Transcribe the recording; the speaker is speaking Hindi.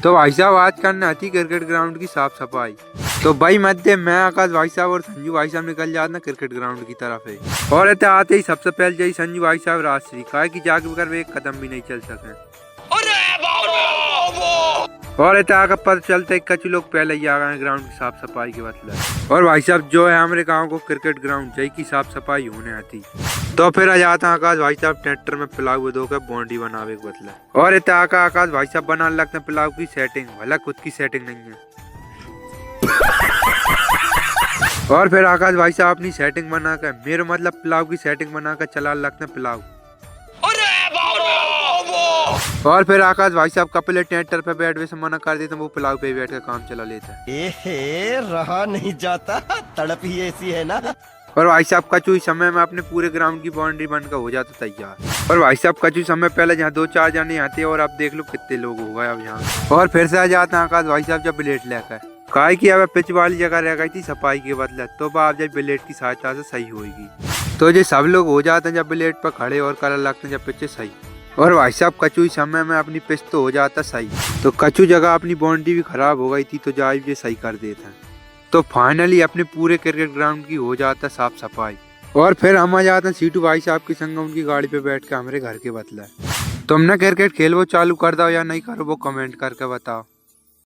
तो भाई साहब आज करना थी क्रिकेट ग्राउंड की साफ सफाई। तो भाई मध्य मैं आकाश भाई साहब और संजू भाई साहब निकल जाते ना क्रिकेट ग्राउंड की तरफ है। और इतने आते ही सबसे पहले जाई संजू भाई साहब राजश्री कहा कि जाके कर वे एक कदम भी नहीं चल सके। और इतना आगे पता चलता है कच्छ लोग पहले ही आ गए ग्राउंड की साफ सफाई के मतलब। और भाई साहब जो है हमारे गाँव को क्रिकेट ग्राउंड जय की साफ सफाई होने आती। तो फिर आ जाता आकाश भाई साहब ट्रैक्टर में पिलाव दो के बाउंड्री बनावे के बदला। और इतना आकाश भाई साहब बनाने लगते हैं पिलाव की सेटिंग, भला खुद की सेटिंग नहीं है। और फिर आकाश भाई साहब अपनी सेटिंग बना कर मेरे मतलब पिलाव की सेटिंग बना कर चला लगते हैं पिलाव। और फिर आकाश भाई साहब कपिल ट्रैक्टर पे बैठ वैसे मना कर देते वो पिलाव पे बैठ कर काम चला लेता है। रहा नहीं जाता, तड़प ही ऐसी है ना। और भाई साहब कचू समय में अपने पूरे ग्राउंड की बाउंड्री बनकर हो जाता तैयार। और भाई साहब कचू समय पहले जहाँ 2-4 जने आते और अब देख लो कितने लोग हो गए अब यहाँ। और फिर से आ जाते हैं आकाश भाई साहब जब ब्लेड लेकर कहा कि अब पिच वाली जगह रह गई थी सफाई के बदले, तो अब जब ब्लेड की सहायता से सही होगी। तो ये सब लोग हो जाते हैं जब ब्लेड पर खड़े और कलर लगते हैं जब पिच सही। और भाई साहब कचू समय में अपनी पिच तो हो जाता सही। तो कचू जगह अपनी बाउंड्री भी खराब हो गई थी तो जाइब ये सही कर देते हैं। तो फाइनली अपने पूरे क्रिकेट ग्राउंड की हो जाता साफ सफाई। और फिर हम आ जाते हैं सीटू भाई साहब के संग उनकी गाड़ी पे बैठ के हमारे घर के बदला। तुमने क्रिकेट खेल वो चालू कर दो या नहीं करो वो कमेंट करके बताओ।